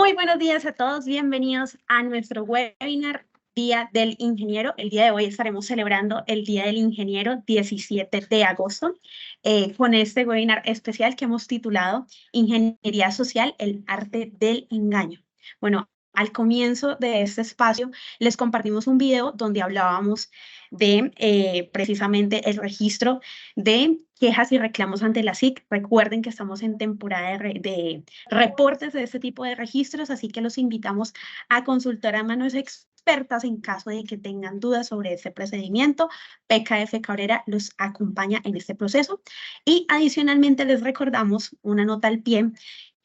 Muy buenos días a todos, bienvenidos a nuestro webinar Día del Ingeniero. El día de hoy estaremos celebrando el Día del Ingeniero 17 de agosto con este webinar especial que hemos titulado Ingeniería Social, el arte del engaño. Bueno, al comienzo de este espacio les compartimos un video donde hablábamos de precisamente el registro de quejas y reclamos ante la SIC. Recuerden que estamos en temporada de reportes de este tipo de registros, así que los invitamos a consultar a manos expertas en caso de que tengan dudas sobre este procedimiento. PKF Cabrera los acompaña en este proceso y adicionalmente les recordamos una nota al pie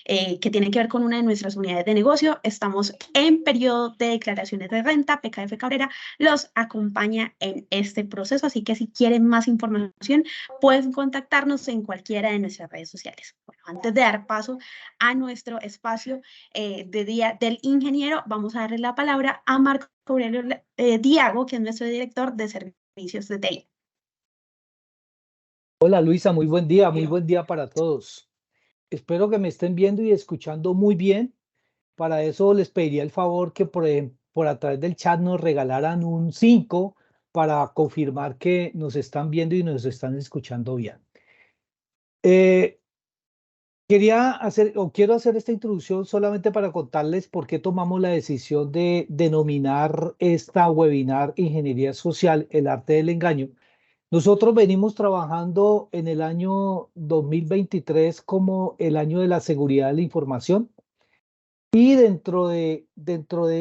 que tiene que ver con una de nuestras unidades de negocio. Estamos en periodo de declaraciones de renta. PKF Cabrera los acompaña en este proceso, así que si quieren más información pueden contactarnos en cualquiera de nuestras redes sociales. Bueno, antes de dar paso a nuestro espacio de Día del Ingeniero, vamos a darle la palabra a Marco Aurelio Diago, que es nuestro director de servicios de TI. Hola Luisa, muy buen día para todos. Espero que me estén viendo y escuchando muy bien. Para eso les pediría el favor que por a través del chat nos regalaran un 5 para confirmar que nos están viendo y nos están escuchando bien. Quiero hacer esta introducción solamente para contarles por qué tomamos la decisión de denominar esta webinar Ingeniería Social, el arte del engaño. Nosotros venimos trabajando en el año 2023 como el año de la seguridad de la información y dentro de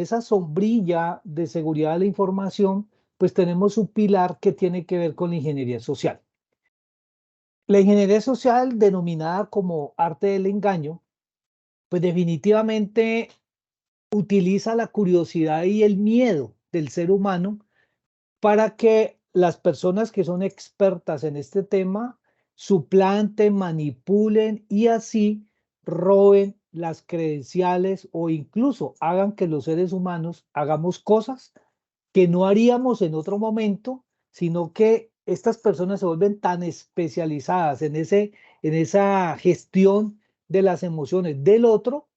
esa sombrilla de seguridad de la información, pues tenemos un pilar que tiene que ver con la ingeniería social. La ingeniería social, denominada como arte del engaño, pues definitivamente utiliza la curiosidad y el miedo del ser humano para que las personas que son expertas en este tema suplanten, manipulen y así roben las credenciales o incluso hagan que los seres humanos hagamos cosas que no haríamos en otro momento, sino que estas personas se vuelven tan especializadas en esa gestión de las emociones del otro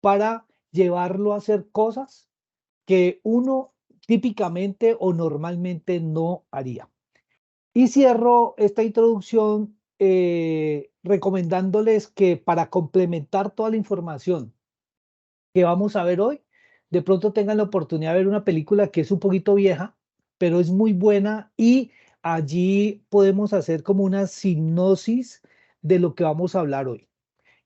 para llevarlo a hacer cosas que uno típicamente o normalmente no haría. Y cierro esta introducción recomendándoles que para complementar toda la información que vamos a ver hoy, de pronto tengan la oportunidad de ver una película que es un poquito vieja, pero es muy buena y allí podemos hacer como una sinopsis de lo que vamos a hablar hoy.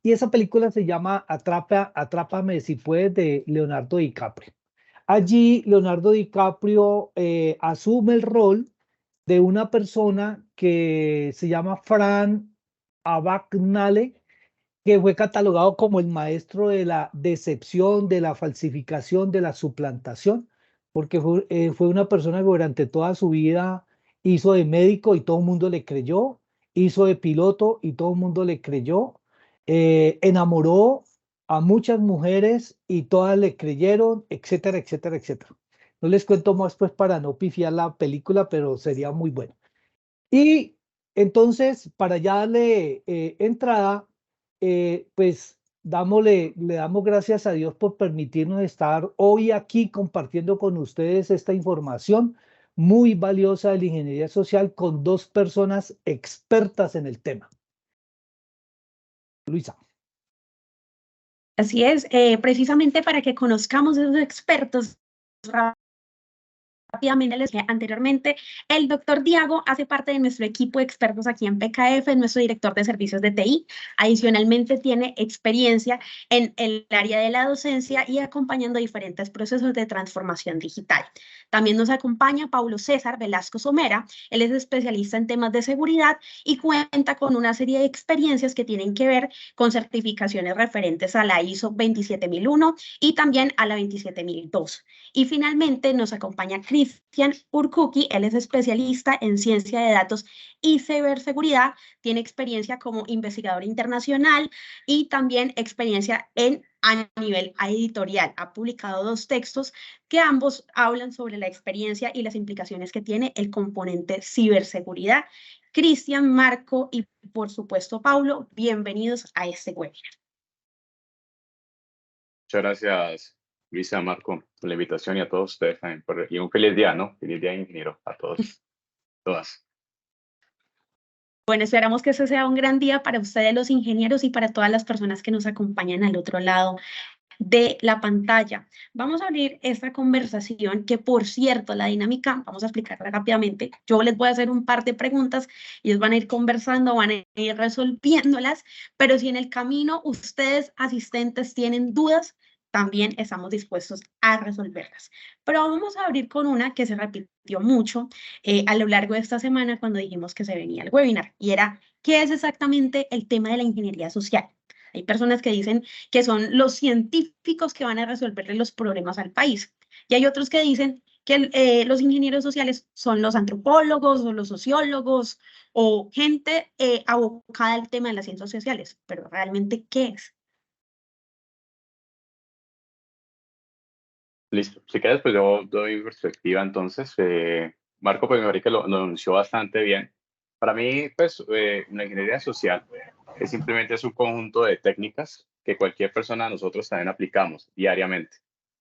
Y esa película se llama Atrápame si puedes, de Leonardo DiCaprio. Allí Leonardo DiCaprio asume el rol de una persona que se llama Fran Abagnale, que fue catalogado como el maestro de la decepción, de la falsificación, de la suplantación, porque fue una persona que durante toda su vida hizo de médico y todo el mundo le creyó, hizo de piloto y todo el mundo le creyó, enamoró a muchas mujeres y todas le creyeron, etcétera, etcétera, etcétera. No les cuento más pues para no pifiar la película, pero sería muy bueno. Y entonces, para ya darle entrada, pues le damos gracias a Dios por permitirnos estar hoy aquí compartiendo con ustedes esta información muy valiosa de la ingeniería social con dos personas expertas en el tema. Luisa. Así es, precisamente para que conozcamos a esos expertos, rápidamente les dije anteriormente, el doctor Diago hace parte de nuestro equipo de expertos aquí en PKF, es nuestro director de servicios de TI. Adicionalmente tiene experiencia en el área de la docencia y acompañando diferentes procesos de transformación digital. También nos acompaña Paulo César Velasco Somera, él es especialista en temas de seguridad y cuenta con una serie de experiencias que tienen que ver con certificaciones referentes a la ISO 27001 y también a la 27002. Y finalmente nos acompaña Cristian Urkuki, él es especialista en ciencia de datos y ciberseguridad, tiene experiencia como investigador internacional y también experiencia a nivel editorial. Ha publicado 2 textos que ambos hablan sobre la experiencia y las implicaciones que tiene el componente ciberseguridad. Cristian, Marco y por supuesto Paulo, bienvenidos a este webinar. Muchas gracias, Luisa, Marco, por la invitación y a todos ustedes también. Y un feliz día, ¿no? Feliz día, ingeniero, a todos, todas. Bueno, esperamos que ese sea un gran día para ustedes, los ingenieros, y para todas las personas que nos acompañan al otro lado de la pantalla. Vamos a abrir esta conversación que, por cierto, la dinámica, vamos a explicarla rápidamente. Yo les voy a hacer un par de preguntas y ellos van a ir conversando, van a ir resolviéndolas, pero si en el camino ustedes, asistentes, tienen dudas, también estamos dispuestos a resolverlas. Pero vamos a abrir con una que se repitió mucho a lo largo de esta semana cuando dijimos que se venía el webinar, y era, ¿qué es exactamente el tema de la ingeniería social? Hay personas que dicen que son los científicos que van a resolverle los problemas al país. Y hay otros que dicen que los ingenieros sociales son los antropólogos o los sociólogos o gente abocada al tema de las ciencias sociales. Pero realmente, ¿qué es? Listo. Si quieres, pues yo doy perspectiva entonces. Marco, pues me parece que lo anunció bastante bien. Para mí, pues, la ingeniería social simplemente es un conjunto de técnicas que cualquier persona, nosotros también aplicamos diariamente.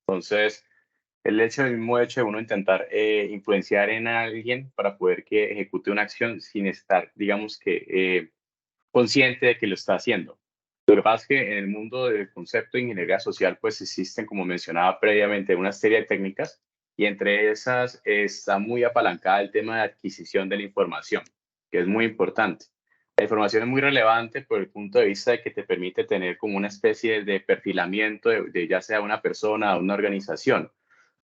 Entonces, el mismo hecho de uno intentar influenciar en alguien para poder que ejecute una acción sin estar, digamos que, consciente de que lo está haciendo. Lo que pasa es que en el mundo del concepto de ingeniería social, pues existen, como mencionaba previamente, una serie de técnicas y entre esas está muy apalancada el tema de adquisición de la información, que es muy importante. La información es muy relevante por el punto de vista de que te permite tener como una especie de perfilamiento de ya sea una persona o una organización,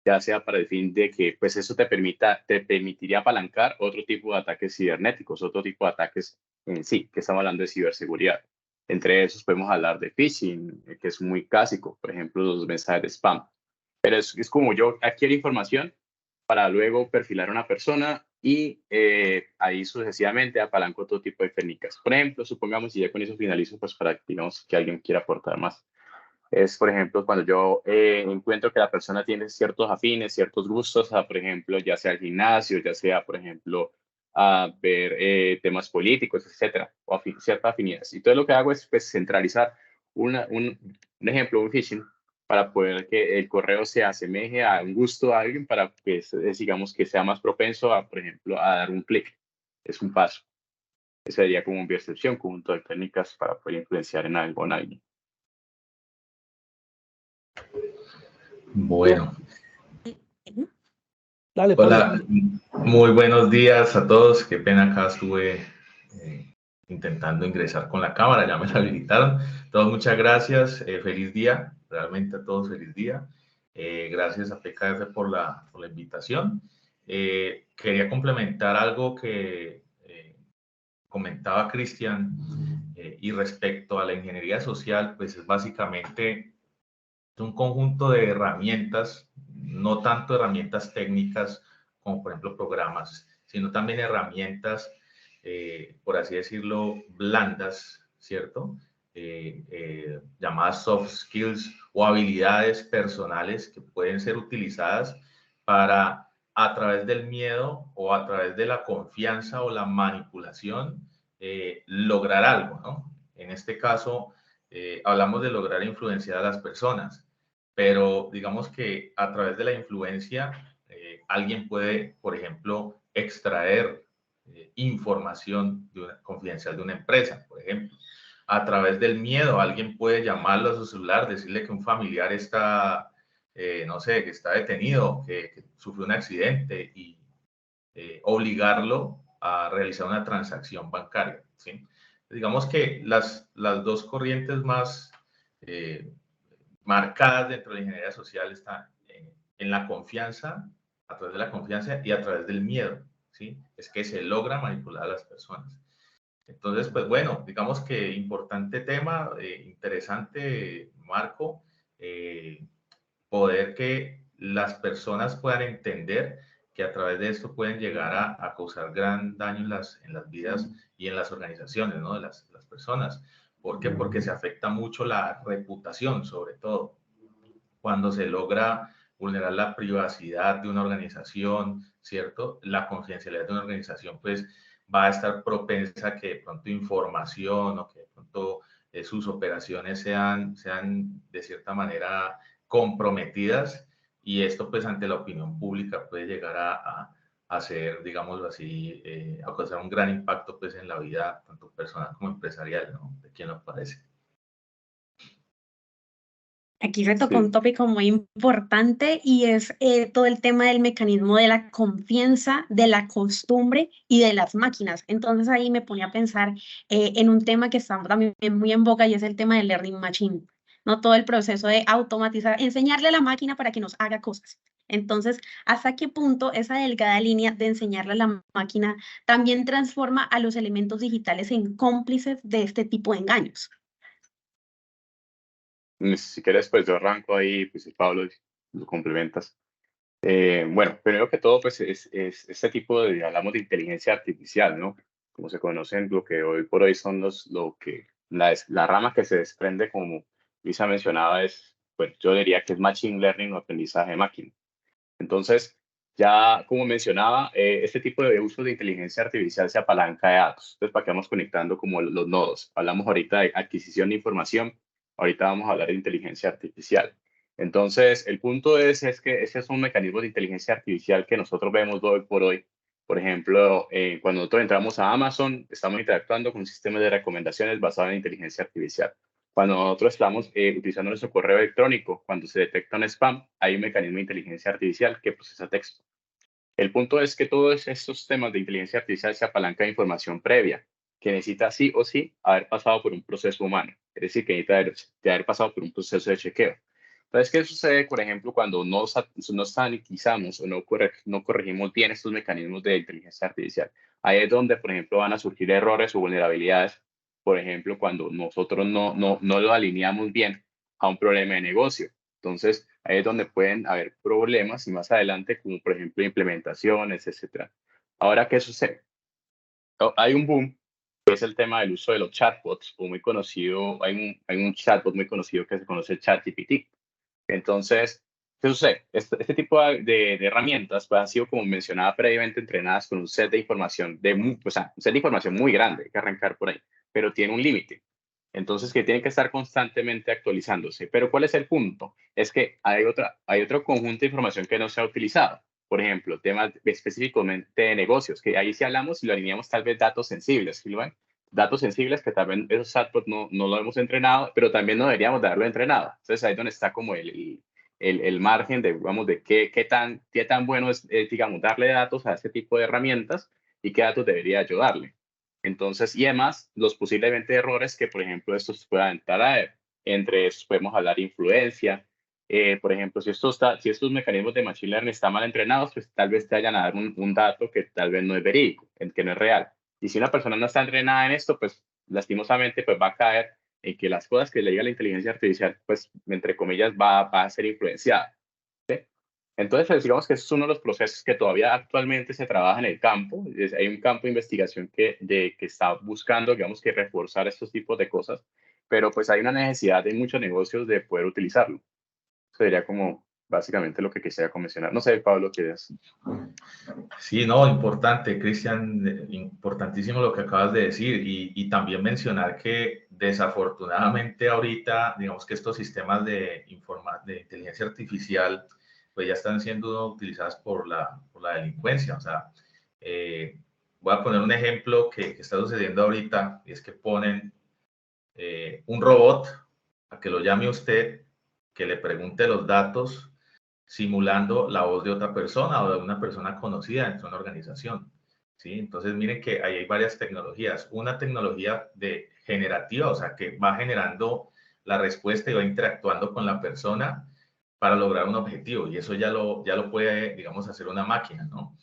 ya sea para el fin de que pues eso te permitiría apalancar otro tipo de ataques cibernéticos, otro tipo de ataques en sí, que estamos hablando de ciberseguridad. Entre esos podemos hablar de phishing, que es muy clásico, por ejemplo, los mensajes de spam. Pero es como yo adquiero información para luego perfilar a una persona y ahí sucesivamente apalanco todo tipo de técnicas. Por ejemplo, supongamos, y ya con eso finalizo, pues para digamos, que alguien quiera aportar más. Es, por ejemplo, cuando yo encuentro que la persona tiene ciertos afines, ciertos gustos, por ejemplo, ya sea el gimnasio, ya sea, por ejemplo, a ver temas políticos, etcétera, o ciertas afinidades. Y todo lo que hago es pues, centralizar un ejemplo, un phishing, para poder que el correo se asemeje a un gusto de alguien para que, digamos, que sea más propenso a, por ejemplo, a dar un clic. Es un paso. Ese sería como una percepción, conjunto de técnicas para poder influenciar en algo o en alguien. Bueno. Dale, hola, muy buenos días a todos. Qué pena, acá estuve intentando ingresar con la cámara, ya me la habilitaron. Todos, muchas gracias. Feliz día, realmente a todos feliz día. Gracias a PKF por la invitación. Quería complementar algo que comentaba Cristian y respecto a la ingeniería social, pues es básicamente un conjunto de herramientas, no tanto herramientas técnicas como por ejemplo programas, sino también herramientas, por así decirlo, blandas, ¿cierto? Llamadas soft skills o habilidades personales que pueden ser utilizadas para, a través del miedo o a través de la confianza o la manipulación, lograr algo, ¿no? En este caso, hablamos de lograr influenciar a las personas, pero digamos que a través de la influencia alguien puede, por ejemplo, extraer información confidencial de una empresa, por ejemplo. A través del miedo alguien puede llamarlo a su celular, decirle que un familiar está, no sé, que está detenido, que sufrió un accidente y obligarlo a realizar una transacción bancaria, ¿sí? Digamos que las dos corrientes más marcadas dentro de la ingeniería social están en la confianza, a través de la confianza y a través del miedo, ¿sí? Es que se logra manipular a las personas. Entonces, pues bueno, digamos que importante tema, interesante, Marco, poder que las personas puedan entender que a través de esto pueden llegar a causar gran daño en las vidas y en las organizaciones, ¿no? De las personas. ¿Por qué? Porque se afecta mucho la reputación, sobre todo, cuando se logra vulnerar la privacidad de una organización, ¿cierto? La confidencialidad de una organización, pues, va a estar propensa a que de pronto información o que de pronto sus operaciones sean de cierta manera comprometidas, y esto pues ante la opinión pública puede llegar a hacer, digámoslo así, a causar un gran impacto pues en la vida tanto personal como empresarial, ¿no? ¿De quién lo parece? Aquí se tocó Sí. un tópico muy importante y es todo el tema del mecanismo de la confianza, de la costumbre y de las máquinas. Entonces ahí me ponía a pensar en un tema que está también muy en boga y es el tema del learning machine, ¿no? Todo el proceso de automatizar, enseñarle a la máquina para que nos haga cosas. Entonces, ¿hasta qué punto esa delgada línea de enseñarle a la máquina también transforma a los elementos digitales en cómplices de este tipo de engaños? Si quieres, pues yo arranco ahí, pues si Pablo lo complementas. Bueno, primero que todo, pues es este tipo de, hablamos de inteligencia artificial, ¿no? Como se conocen, lo que hoy por hoy son la rama que se desprende, como Luisa mencionaba, pues yo diría que es Machine Learning o aprendizaje de máquina. Entonces, ya como mencionaba, este tipo de uso de inteligencia artificial se apalanca de datos. Entonces, para que vamos conectando como los nodos. Hablamos ahorita de adquisición de información, ahorita vamos a hablar de inteligencia artificial. Entonces, el punto es que ese es un mecanismo de inteligencia artificial que nosotros vemos hoy por hoy. Por ejemplo, cuando nosotros entramos a Amazon, estamos interactuando con un sistema de recomendaciones basado en inteligencia artificial. Cuando nosotros estamos utilizando nuestro correo electrónico, cuando se detecta un spam, hay un mecanismo de inteligencia artificial que procesa texto. El punto es que todos estos temas de inteligencia artificial se apalancan de información previa, que necesita sí o sí haber pasado por un proceso humano. Es decir, que necesita de haber pasado por un proceso de chequeo. Entonces, ¿qué sucede, por ejemplo, cuando no sanitizamos o no corregimos bien estos mecanismos de inteligencia artificial? Ahí es donde, por ejemplo, van a surgir errores o vulnerabilidades. Por ejemplo, cuando nosotros no lo alineamos bien a un problema de negocio. Entonces, ahí es donde pueden haber problemas y más adelante, como por ejemplo implementaciones, etcétera. Ahora, ¿qué sucede? Hay un boom, que es el tema del uso de los chatbots, o muy conocido, hay un chatbot muy conocido que se conoce ChatGPT. Entonces, ¿qué sucede? Este tipo de herramientas pues, han sido, como mencionaba previamente, entrenadas con un set de información, un set de información muy grande, hay que arrancar por ahí, pero tiene un límite. Entonces, que tienen que estar constantemente actualizándose. Pero ¿cuál es el punto? Es que hay otro conjunto de información que no se ha utilizado. Por ejemplo, temas específicamente de negocios, que ahí sí hablamos y lo alineamos tal vez datos sensibles, ¿sí lo ven? Datos sensibles que tal vez esos chatbots no lo hemos entrenado, pero también no deberíamos de haberlo entrenado. Entonces ahí es donde está como el margen de, digamos, de qué tan bueno es, digamos, darle datos a este tipo de herramientas y qué datos debería ayudarle. Entonces, y además, los posiblemente errores que, por ejemplo, estos puedan entrar a ver. Entre estos podemos hablar de influencia. Por ejemplo, si estos mecanismos de Machine Learning están mal entrenados, pues tal vez te vayan a dar un dato que tal vez no es verídico, que no es real. Y si una persona no está entrenada en esto, pues lastimosamente pues va a caer en que las cosas que le diga la inteligencia artificial, pues entre comillas, va a ser influenciada. ¿Sí? Entonces, pues, digamos que es uno de los procesos que todavía actualmente se trabaja en el campo. Hay un campo de investigación que está buscando, digamos, que reforzar estos tipos de cosas, pero pues hay una necesidad de muchos negocios de poder utilizarlo. Sería como básicamente lo que quisiera mencionar. No sé, Pablo, ¿qué es? Sí, no, importante, Cristian, importantísimo lo que acabas de decir, y también mencionar que desafortunadamente ahorita, digamos que estos sistemas de inteligencia artificial pues ya están siendo utilizadas por la delincuencia. O sea, voy a poner un ejemplo que está sucediendo ahorita, y es que ponen un robot a que lo llame usted, que le pregunte los datos, simulando la voz de otra persona o de una persona conocida dentro de una organización. ¿Sí? Entonces, miren que ahí hay varias tecnologías. Una tecnología de generativa, o sea, que va generando la respuesta y va interactuando con la persona para lograr un objetivo. Y eso ya lo puede, digamos, hacer una máquina, ¿no?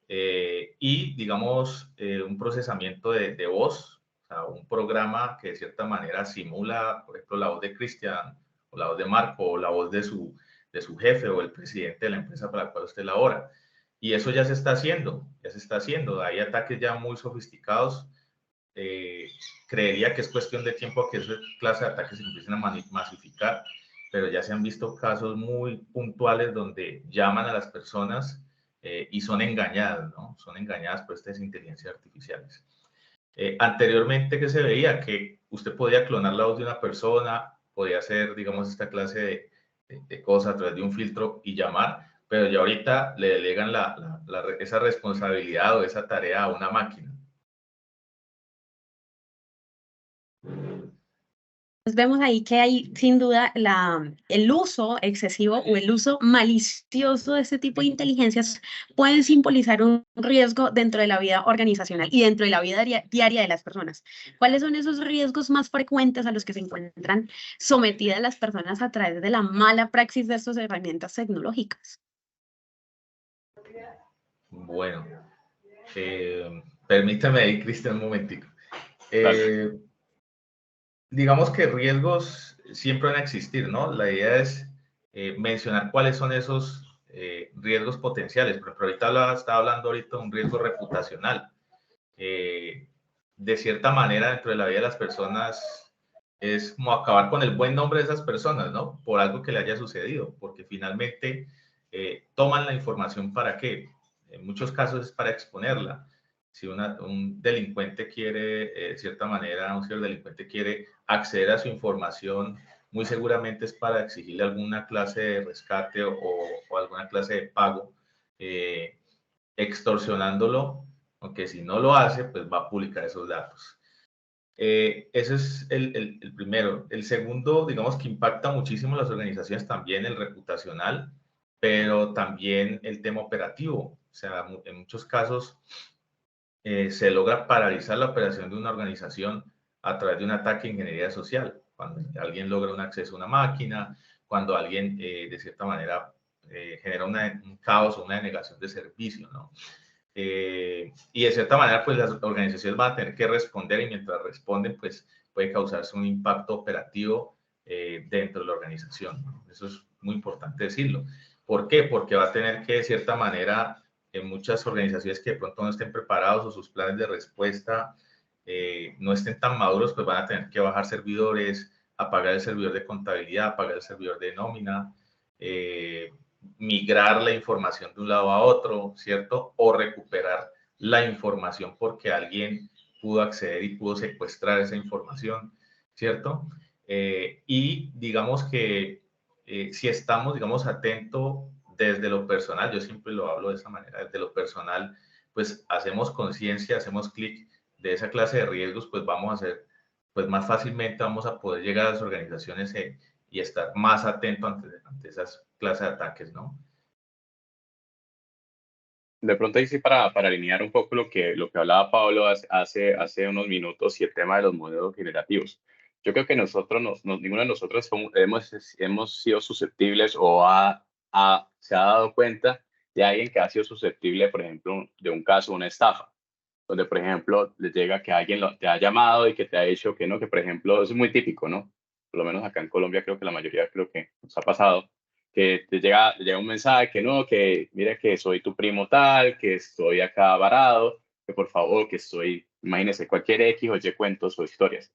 Y, digamos, un procesamiento de voz, o sea, un programa que de cierta manera simula, por ejemplo, la voz de Cristian, o la voz de Marco, o la voz de su jefe o el presidente de la empresa para la cual usted labora. Y eso ya se está haciendo, Hay ataques ya muy sofisticados. Creería que es cuestión de tiempo a que esa clase de ataques se empiecen a masificar, pero ya se han visto casos muy puntuales donde llaman a las personas y son engañadas, ¿no? Son engañadas por estas inteligencias artificiales. Anteriormente, ¿qué se veía? Que usted podía clonar la voz de una persona, podía hacer, digamos, esta clase de cosas a través de un filtro y llamar, pero ya ahorita le delegan esa responsabilidad o esa tarea a una máquina. Pues vemos ahí que hay sin duda el uso excesivo o el uso malicioso de este tipo de inteligencias pueden simbolizar un riesgo dentro de la vida organizacional y dentro de la vida diaria de las personas. ¿Cuáles son esos riesgos más frecuentes a los que se encuentran sometidas las personas a través de la mala praxis de estas herramientas tecnológicas? Bueno, permítame ahí, Cristian, un momentico. Digamos que riesgos siempre van a existir, ¿no? La idea es mencionar cuáles son esos riesgos potenciales. Pero ahorita estaba hablando ahorita de un riesgo reputacional. De cierta manera, dentro de la vida de las personas, es como acabar con el buen nombre de esas personas, ¿no? Por algo que le haya sucedido, porque finalmente toman la información para qué. En muchos casos es para exponerla. Si un delincuente quiere, de cierta manera, un ciberdelincuente quiere acceder a su información, muy seguramente es para exigirle alguna clase de rescate o alguna clase de pago, extorsionándolo, aunque si no lo hace, pues va a publicar esos datos. Ese es el primero. El segundo, digamos que impacta muchísimo a las organizaciones también, el reputacional, pero también el tema operativo. O sea, en muchos casos se logra paralizar la operación de una organización a través de un ataque de ingeniería social. Cuando alguien logra un acceso a una máquina, cuando alguien de cierta manera genera un caos o una denegación de servicio, ¿no? Y de cierta manera, pues las organizaciones van a tener que responder y mientras responden, pues puede causarse un impacto operativo dentro de la organización, ¿no? Eso es muy importante decirlo. ¿Por qué? Porque va a tener que, de cierta manera, en muchas organizaciones que de pronto no estén preparados o sus planes de respuesta no estén tan maduros, pues van a tener que bajar servidores, apagar el servidor de contabilidad, apagar el servidor de nómina, migrar la información de un lado a otro, ¿cierto? O recuperar la información porque alguien pudo acceder y pudo secuestrar esa información, ¿cierto? Y digamos que si estamos, digamos, atentos desde lo personal, yo siempre lo hablo de esa manera, desde lo personal, pues hacemos conciencia, hacemos clic de esa clase de riesgos, pues vamos a hacer, pues más fácilmente vamos a poder llegar a las organizaciones y estar más atento ante esas clases de ataques, ¿no? De pronto ahí sí para alinear un poco lo que hablaba Pablo hace unos minutos y el tema de los modelos generativos. Yo creo que nosotros, ninguno de nosotros hemos sido susceptibles se ha dado cuenta de alguien que ha sido susceptible, por ejemplo, de un caso, una estafa, donde, por ejemplo, le llega que alguien te ha llamado y que te ha dicho que no, que, por ejemplo, eso es muy típico, ¿no? Por lo menos acá en Colombia creo que la mayoría creo que nos ha pasado que te llega un mensaje que no, que mira que soy tu primo tal, que estoy acá varado, que por favor, que estoy, imagínese, cualquier X o Y cuentos o historias.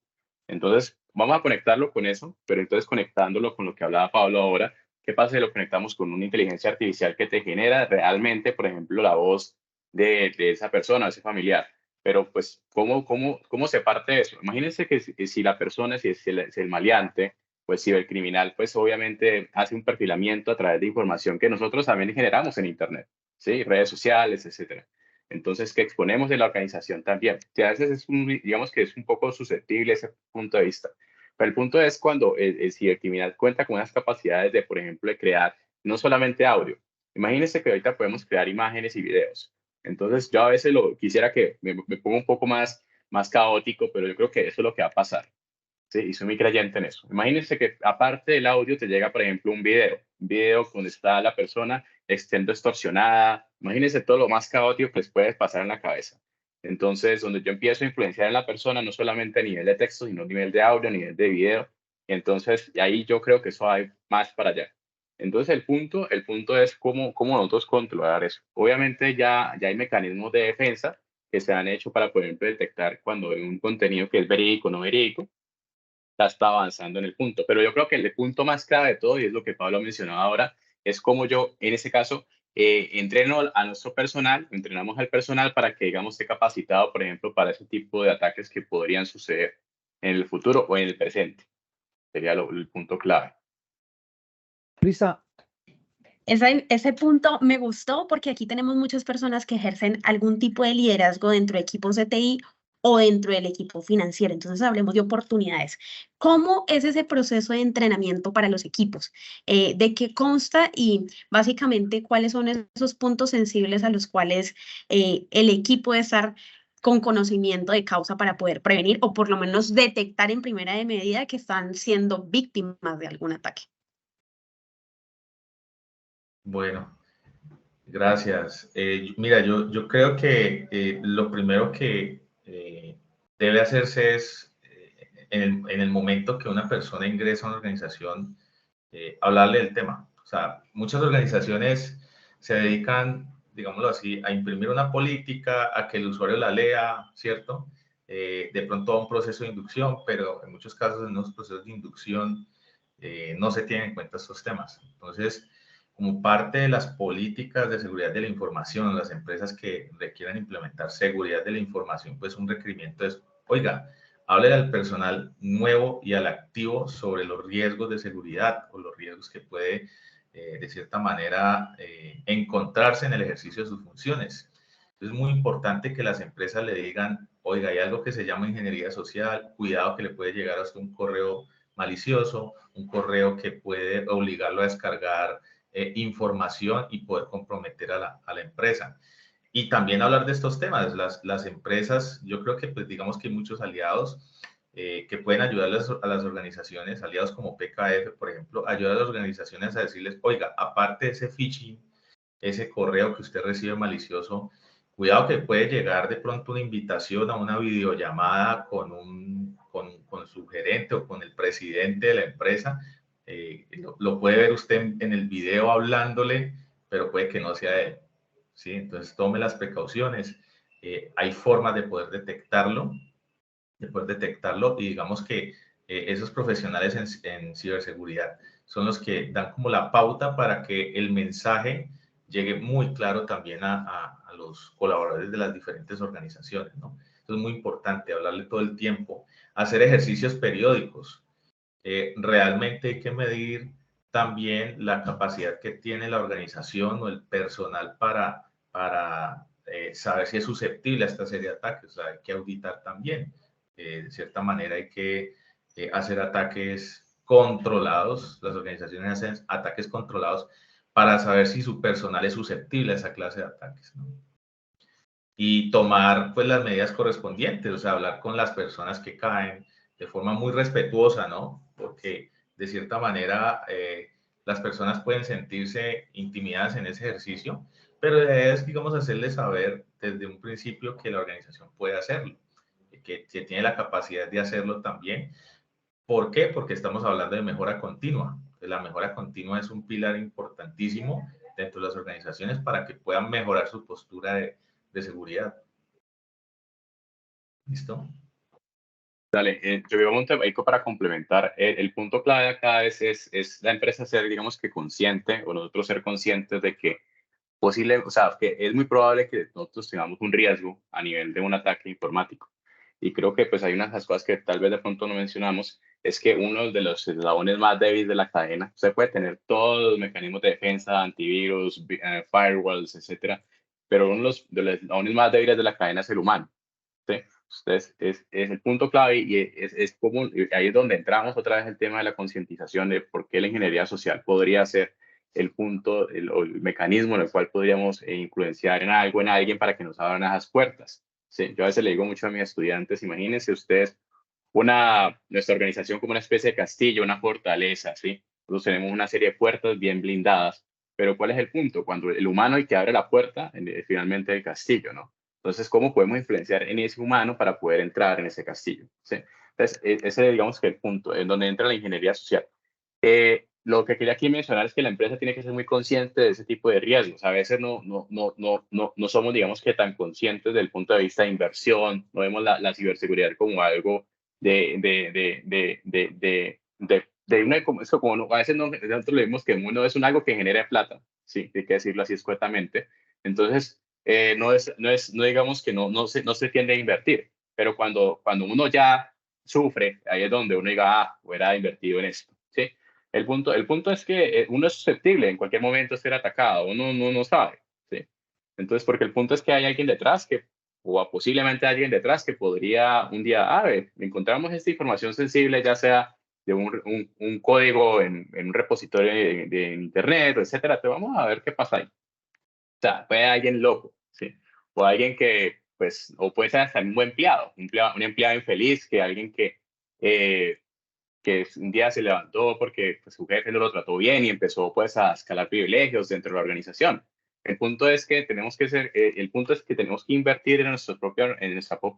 Entonces, vamos a conectarlo con eso, pero entonces conectándolo con lo que hablaba Pablo ahora, ¿qué pasa si lo conectamos con una inteligencia artificial que te genera realmente, por ejemplo, la voz de esa persona, de ese familiar? Pero pues, ¿cómo se parte de eso? Imagínense que si la persona, si el maleante pues cibercriminal, pues obviamente hace un perfilamiento a través de información que nosotros también generamos en Internet, ¿sí? Redes sociales, etcétera. Entonces, que exponemos en la organización también. Que a veces digamos que es un poco susceptible ese punto de vista. Pero el punto es cuando el cibercriminal cuenta con unas capacidades de, por ejemplo, de crear no solamente audio. Imagínense que ahorita podemos crear imágenes y videos. Entonces, yo a veces quisiera que me ponga un poco más caótico, pero yo creo que eso es lo que va a pasar. Sí, y soy muy creyente en eso. Imagínense que aparte del audio te llega, por ejemplo, un video donde está la persona siendo extorsionada. Imagínense todo lo más caótico que les puede pasar en la cabeza. Entonces, donde yo empiezo a influenciar en la persona, no solamente a nivel de texto, sino a nivel de audio, a nivel de video. Y entonces, ahí yo creo que eso hay más para allá. Entonces, el punto es cómo nosotros controlar eso. Obviamente, ya hay mecanismos de defensa que se han hecho para, por ejemplo, detectar cuando hay un contenido que es verídico o no verídico ya está avanzando en el punto. Pero yo creo que el punto más clave de todo, y es lo que Pablo mencionaba ahora, es cómo yo, en ese caso, entreno a nuestro personal, entrenamos al personal para que, digamos, esté capacitado, por ejemplo, para ese tipo de ataques que podrían suceder en el futuro o en el presente. Sería el punto clave. Luisa, Ese punto me gustó porque aquí tenemos muchas personas que ejercen algún tipo de liderazgo dentro de equipos de TI o dentro del equipo financiero. Entonces hablemos de oportunidades. ¿Cómo es ese proceso de entrenamiento para los equipos? ¿De qué consta y básicamente cuáles son esos puntos sensibles a los cuales el equipo debe estar con conocimiento de causa para poder prevenir o por lo menos detectar en primera de medida que están siendo víctimas de algún ataque? Bueno, gracias. Mira, yo creo que lo primero que debe hacerse es, en el momento que una persona ingresa a una organización, hablarle del tema. O sea, muchas organizaciones se dedican, digámoslo así, a imprimir una política, a que el usuario la lea, ¿cierto? De pronto a un proceso de inducción, pero en muchos casos en los procesos de inducción no se tienen en cuenta estos temas. Entonces, como parte de las políticas de seguridad de la información, las empresas que requieran implementar seguridad de la información, pues un requerimiento es, oiga, hable al personal nuevo y al activo sobre los riesgos de seguridad o los riesgos que puede, de cierta manera, encontrarse en el ejercicio de sus funciones. Es muy importante que las empresas le digan, oiga, hay algo que se llama ingeniería social, cuidado que le puede llegar hasta un correo malicioso, un correo que puede obligarlo a descargar información y poder comprometer a la empresa. Y también hablar de estos temas. Las empresas, yo creo que pues digamos que hay muchos aliados que pueden ayudar a las organizaciones, aliados como PKF, por ejemplo, ayudar a las organizaciones a decirles, oiga, aparte de ese phishing, ese correo que usted recibe malicioso, cuidado que puede llegar de pronto una invitación a una videollamada con su gerente o con el presidente de la empresa. Lo puede ver usted en el video hablándole, pero puede que no sea él. ¿Sí? Entonces tome las precauciones. Hay formas de poder detectarlo y digamos que esos profesionales en ciberseguridad son los que dan como la pauta para que el mensaje llegue muy claro también a los colaboradores de las diferentes organizaciones, ¿no? Eso es muy importante, hablarle todo el tiempo, hacer ejercicios periódicos. Realmente hay que medir también la capacidad que tiene la organización o el personal para saber si es susceptible a esta serie de ataques. O sea, hay que auditar también. De cierta manera hay que hacer ataques controlados. Las organizaciones hacen ataques controlados para saber si su personal es susceptible a esa clase de ataques, ¿no? Y tomar pues las medidas correspondientes, o sea, hablar con las personas que caen de forma muy respetuosa, ¿no? Porque de cierta manera las personas pueden sentirse intimidadas en ese ejercicio, pero la idea es, digamos, hacerles saber desde un principio que la organización puede hacerlo, que tiene la capacidad de hacerlo también. ¿Por qué? Porque estamos hablando de mejora continua. La mejora continua es un pilar importantísimo dentro de las organizaciones para que puedan mejorar su postura de seguridad. ¿Listo? Dale, yo veo un tema para complementar. El punto clave acá es la empresa ser, digamos que consciente, o nosotros ser conscientes de que posible, o sea, que es muy probable que nosotros tengamos un riesgo a nivel de un ataque informático. Y creo que pues hay unas de las cosas que tal vez de pronto no mencionamos, es que uno de los eslabones más débiles de la cadena, usted puede tener todos los mecanismos de defensa, antivirus, firewalls, etcétera, pero uno de los eslabones más débiles de la cadena es el humano. ¿Sí? Entonces, es el punto clave y es común, y ahí es donde entramos otra vez el tema de la concientización de por qué la ingeniería social podría ser el punto o el mecanismo en el cual podríamos influenciar en algo, en alguien para que nos abran esas puertas. Sí, yo a veces le digo mucho a mis estudiantes, imagínense ustedes nuestra organización como una especie de castillo, una fortaleza, ¿sí? Nosotros tenemos una serie de puertas bien blindadas, pero ¿cuál es el punto? Cuando el humano es el que abre la puerta, finalmente el castillo, ¿no? Entonces, ¿cómo podemos influenciar en ese humano para poder entrar en ese castillo? ¿Sí? Entonces, ese digamos que el punto en donde entra la ingeniería social. Lo que quería aquí mencionar es que la empresa tiene que ser muy consciente de ese tipo de riesgos. A veces no somos, digamos que tan conscientes del punto de vista de inversión, no vemos la ciberseguridad como algo de una, como, a veces nosotros le vemos que no es un algo que genere plata, ¿sí? Hay que decirlo así escuetamente. Entonces, no digamos que no se tiende a invertir, pero cuando uno ya sufre, ahí es donde uno diga, hubiera invertido en esto, ¿sí? El punto es que uno es susceptible en cualquier momento de ser atacado, uno no sabe, ¿sí? Entonces, porque el punto es que hay alguien detrás o posiblemente alguien detrás que podría un día, encontramos esta información sensible, ya sea de un código en un repositorio de internet, etcétera, te vamos a ver qué pasa ahí. O sea, puede alguien loco, ¿sí? O alguien que, pues, o puede ser hasta un buen empleado, un empleado infeliz, que alguien que un día se levantó porque pues, su jefe no lo trató bien y empezó pues a escalar privilegios dentro de la organización. El punto es que tenemos que invertir en nuestra propia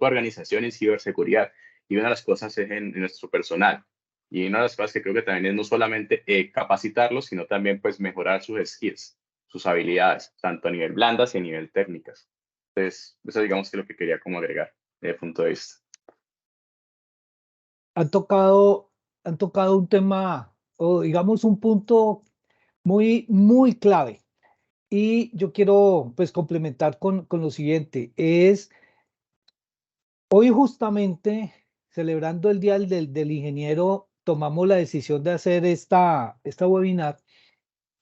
organización en ciberseguridad, y una de las cosas es en nuestro personal. Y una de las cosas que creo que también es no solamente capacitarlos, sino también pues mejorar sus skills, sus habilidades, tanto a nivel blandas y a nivel técnicas. Entonces, eso digamos que es lo que quería como agregar desde el punto de vista. Han tocado un tema, o digamos un punto muy clave. Y yo quiero pues complementar con lo siguiente. Hoy justamente, celebrando el Día del Ingeniero, tomamos la decisión de hacer esta webinar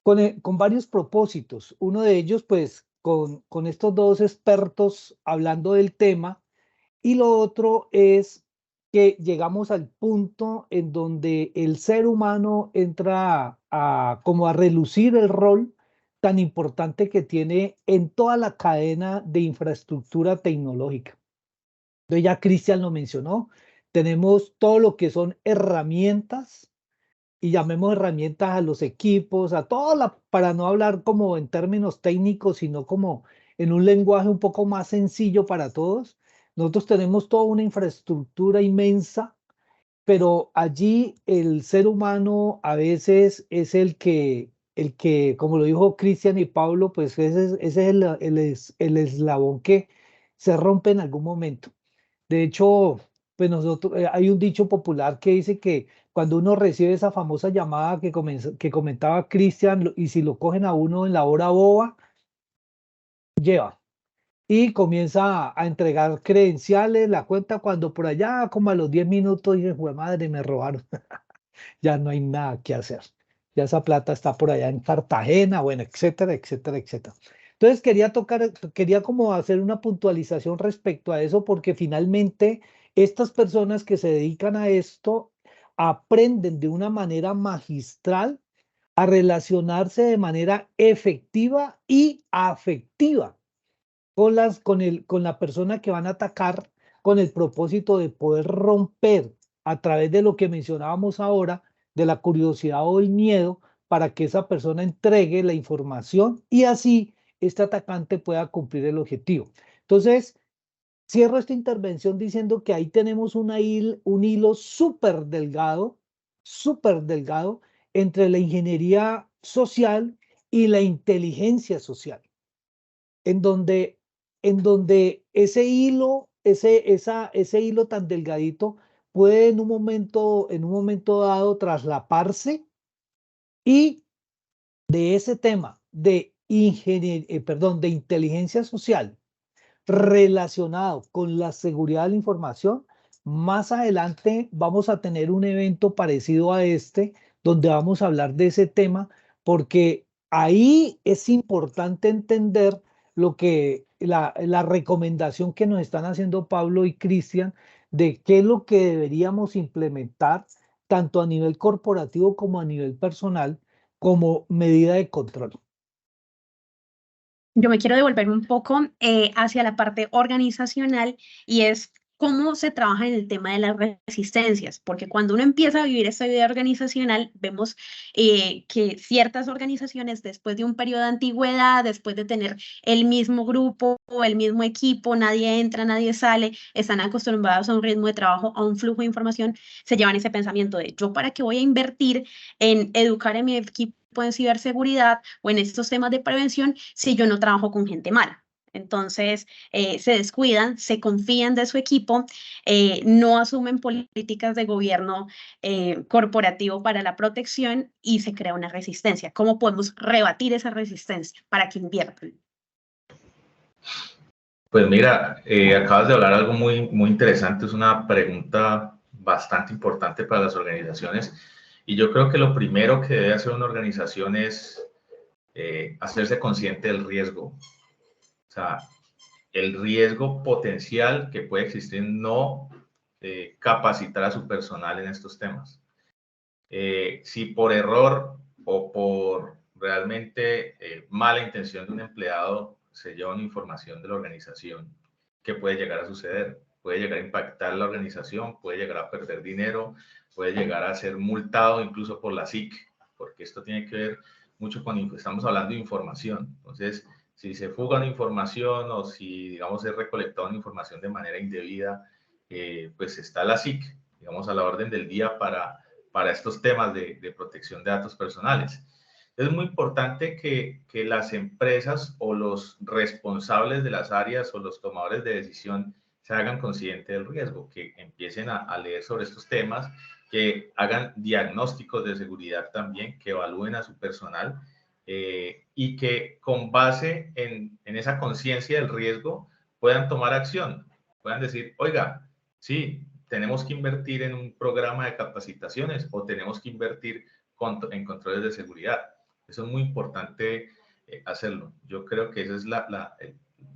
con varios propósitos. Uno de ellos, pues, con estos dos expertos hablando del tema, y lo otro es que llegamos al punto en donde el ser humano entra como a relucir el rol tan importante que tiene en toda la cadena de infraestructura tecnológica. Entonces ya Cristian lo mencionó, tenemos todo lo que son herramientas, y llamemos herramientas a los equipos, a toda para no hablar como en términos técnicos, sino como en un lenguaje un poco más sencillo para todos. Nosotros tenemos toda una infraestructura inmensa, pero allí el ser humano a veces es el que, como lo dijo Cristian y Pablo, pues ese es el eslabón que se rompe en algún momento. De hecho, pues nosotros, hay un dicho popular que dice que cuando uno recibe esa famosa llamada que comentaba Cristian, y si lo cogen a uno en la hora boba, lleva. Y comienza a entregar credenciales, la cuenta, cuando por allá, como a los 10 minutos, dice, jue madre, me robaron. Ya no hay nada que hacer. Ya esa plata está por allá en Cartagena, bueno, etcétera, etcétera, etcétera. Entonces quería como hacer una puntualización respecto a eso, porque finalmente estas personas que se dedican a esto aprenden de una manera magistral a relacionarse de manera efectiva y afectiva con la persona que van a atacar, con el propósito de poder romper a través de lo que mencionábamos ahora, de la curiosidad o el miedo, para que esa persona entregue la información y así este atacante pueda cumplir el objetivo. Entonces, cierro esta intervención diciendo que ahí tenemos un hilo súper delgado entre la ingeniería social y la inteligencia social, en donde ese hilo, ese hilo tan delgadito puede en un momento dado traslaparse, y de ese tema de de inteligencia social relacionado con la seguridad de la información, más adelante vamos a tener un evento parecido a este, donde vamos a hablar de ese tema, porque ahí es importante entender lo que la recomendación que nos están haciendo Pablo y Cristian, de qué es lo que deberíamos implementar tanto a nivel corporativo como a nivel personal como medida de control. Yo me quiero devolver un poco hacia la parte organizacional, y es cómo se trabaja en el tema de las resistencias, porque cuando uno empieza a vivir esta vida organizacional, vemos que ciertas organizaciones, después de un periodo de antigüedad, después de tener el mismo grupo o el mismo equipo, nadie entra, nadie sale, están acostumbrados a un ritmo de trabajo, a un flujo de información, se llevan ese pensamiento de yo para qué voy a invertir en educar a mi equipo en ciberseguridad o en estos temas de prevención si yo no trabajo con gente mala. Entonces, se descuidan, se confían de su equipo, no asumen políticas de gobierno corporativo para la protección y se crea una resistencia. ¿Cómo podemos rebatir esa resistencia para que inviertan? Pues mira, acabas de hablar algo muy interesante, es una pregunta bastante importante para las organizaciones y yo creo que lo primero que debe hacer una organización es hacerse consciente del riesgo, o sea, el riesgo potencial que puede existir en no capacitar a su personal en estos temas. Si por error o por realmente mala intención de un empleado se lleva una información de la organización, ¿qué puede llegar a suceder? Puede llegar a impactar la organización, puede llegar a perder dinero, puede llegar a ser multado incluso por la SIC, porque esto tiene que ver mucho con, estamos hablando de información. Entonces, si se fuga una información o si, digamos, es recolectada una información de manera indebida, pues está la SIC, digamos, a la orden del día para estos temas de protección de datos personales. Es muy importante que las empresas o los responsables de las áreas o los tomadores de decisión se hagan conscientes del riesgo, que empiecen a leer sobre estos temas, que hagan diagnósticos de seguridad también, que evalúen a su personal y que con base en esa conciencia del riesgo puedan tomar acción, puedan decir, oiga, sí, tenemos que invertir en un programa de capacitaciones o tenemos que invertir en controles de seguridad. Eso es muy importante hacerlo. Yo creo que ese es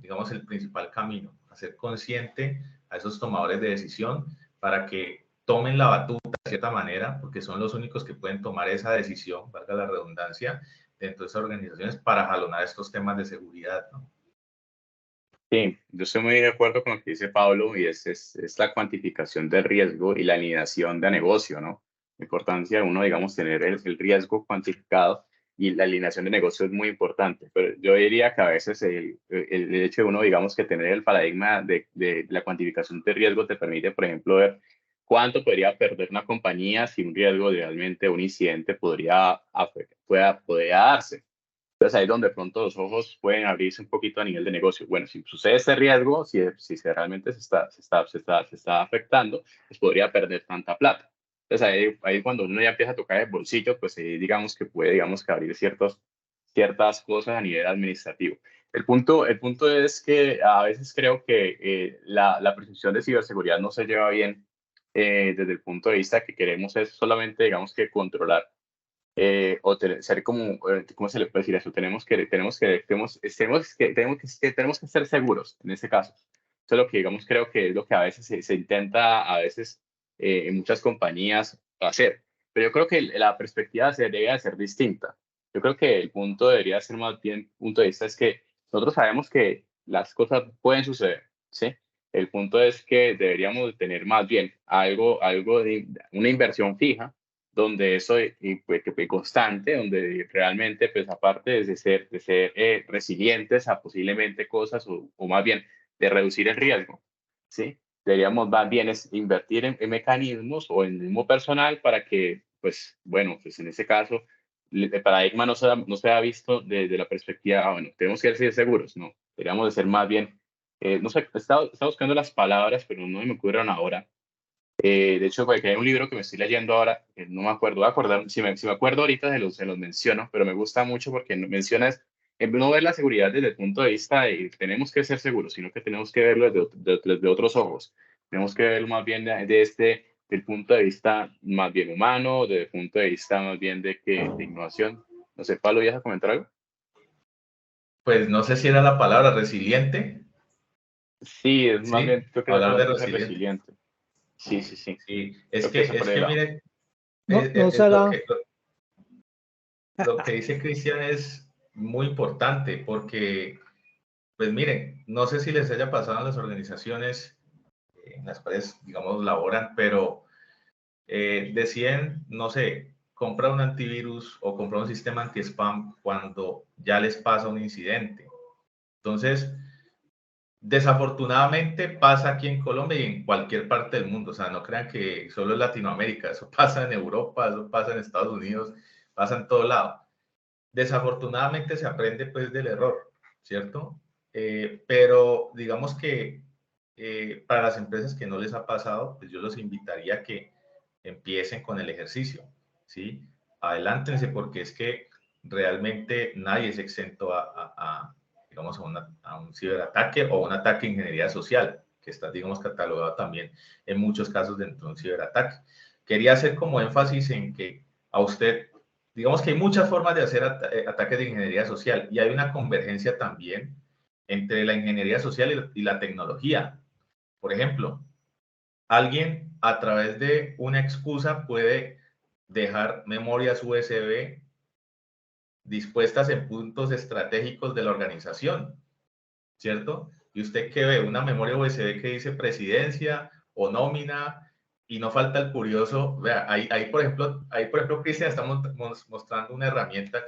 digamos, el principal camino, hacer consciente a esos tomadores de decisión para que tomen la batuta de cierta manera, porque son los únicos que pueden tomar esa decisión, valga la redundancia, dentro de esas organizaciones para jalonar estos temas de seguridad, ¿no? Sí, yo estoy muy de acuerdo con lo que dice Pablo y es la cuantificación del riesgo y la alineación de negocio, ¿no? La importancia de uno, digamos, tener el riesgo cuantificado y la alineación de negocio es muy importante, pero yo diría que a veces el hecho de uno, digamos, que tener el paradigma de la cuantificación de riesgo te permite, por ejemplo, ver cuánto podría perder una compañía si un riesgo realmente, un incidente podría darse. Entonces ahí es donde de pronto los ojos pueden abrirse un poquito a nivel de negocio. Bueno, si sucede este riesgo, si realmente se está afectando, pues podría perder tanta plata. Entonces ahí cuando uno ya empieza a tocar el bolsillo, pues digamos que puede, digamos que abrir ciertas cosas a nivel administrativo. El punto es que a veces creo que la percepción de ciberseguridad no se lleva bien desde el punto de vista que queremos es solamente, digamos que controlar ser como, ¿cómo se le puede decir eso? Tenemos que ser seguros en este caso. Eso es lo que, digamos, creo que es lo que a veces se intenta, a veces en muchas compañías hacer. Pero yo creo que la perspectiva debe de ser distinta. Yo creo que el punto debería ser más bien, punto de vista es que nosotros sabemos que las cosas pueden suceder, ¿sí? El punto es que deberíamos tener más bien algo de una inversión fija donde eso y pues, que fue constante, donde realmente, pues aparte de ser resilientes a posiblemente cosas o más bien de reducir el riesgo, ¿sí? Deberíamos más bien es invertir en mecanismos o en el mismo personal para que, pues, bueno, pues en ese caso, el paradigma no se ha visto desde la perspectiva, bueno, tenemos que ser seguros, no, deberíamos de ser más bien, no sé, estaba buscando las palabras, pero no me ocurren ahora. De hecho, porque hay un libro que me estoy leyendo ahora, que no me acuerdo, voy a acordar, si me acuerdo ahorita se los menciono, pero me gusta mucho porque mencionas, no ver la seguridad desde el punto de vista de tenemos que ser seguros, sino que tenemos que verlo desde otros ojos. Tenemos que verlo más bien del punto de vista más bien humano, desde el punto de vista más bien de innovación. No sé, Pablo, ¿ya vas a comentar algo? Pues no sé si era la palabra resiliente. Sí, es más Sí, bien, yo creo que hablar de es resiliente. resiliente. Sí, sí, sí. Sí, Creo que eso por el lado. mire, No será. lo que dice Cristian es muy importante porque, pues miren, no sé si les haya pasado a las organizaciones en las cuales, digamos, laboran, pero deciden, no sé, comprar un antivirus o comprar un sistema anti-spam cuando ya les pasa un incidente. Entonces, desafortunadamente pasa aquí en Colombia y en cualquier parte del mundo. O sea, no crean que solo en Latinoamérica. Eso pasa en Europa, eso pasa en Estados Unidos, pasa en todo lado. Desafortunadamente se aprende pues del error, ¿cierto? pero digamos que para las empresas que no les ha pasado, pues yo los invitaría a que empiecen con el ejercicio, ¿sí? Adelántense, porque es que realmente nadie es exento digamos, a un ciberataque o un ataque de ingeniería social, que está, digamos, catalogado también en muchos casos dentro de un ciberataque. Quería hacer como énfasis en que a usted, digamos que hay muchas formas de hacer ataques de ingeniería social, y hay una convergencia también entre la ingeniería social y la tecnología. Por ejemplo, alguien a través de una excusa puede dejar memorias USB dispuestas en puntos estratégicos de la organización, ¿cierto? Y usted que ve una memoria USB que dice presidencia o nómina, y no falta el curioso. Vea, ahí por ejemplo, Cristian, estamos mostrando una herramienta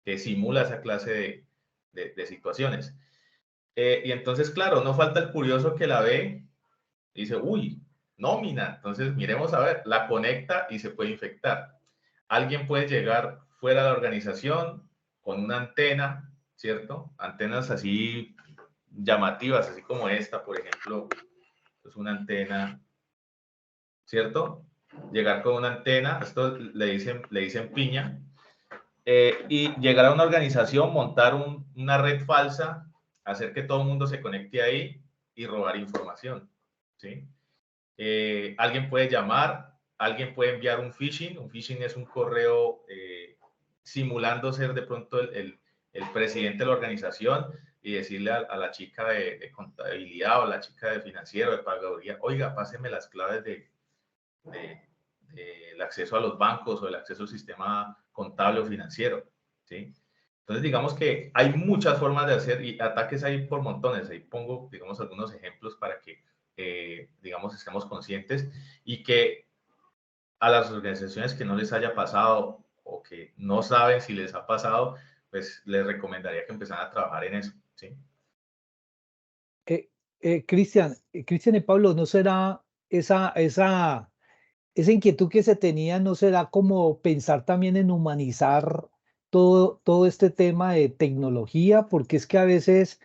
que simula esa clase de situaciones. Y entonces, claro, no falta el curioso que la ve y dice, uy, nómina. Entonces, miremos a ver, la conecta y se puede infectar. Alguien puede llegar fuera de la organización con una antena, ¿cierto? Antenas así llamativas, así como esta, por ejemplo, es una antena, ¿cierto? Llegar con una antena, esto le dicen piña, y llegar a una organización, montar una red falsa, hacer que todo el mundo se conecte ahí y robar información, ¿sí? Alguien puede llamar, alguien puede enviar un phishing. Un phishing es un correo simulando ser de pronto el presidente de la organización, y decirle a la chica de contabilidad o a la chica de financiero, de pagaduría, oiga, páseme las claves del acceso a los bancos o el acceso al sistema contable o financiero, ¿sí? Entonces, digamos que hay muchas formas de hacer, y ataques hay por montones. Ahí pongo, digamos, algunos ejemplos para que, digamos, estemos conscientes, y que a las organizaciones que no les haya pasado o que no saben si les ha pasado, pues les recomendaría que empezaran a trabajar en eso, ¿sí? Cristian y Pablo, ¿no será esa inquietud que se tenía, no será como pensar también en humanizar todo este tema de tecnología? Porque es que a veces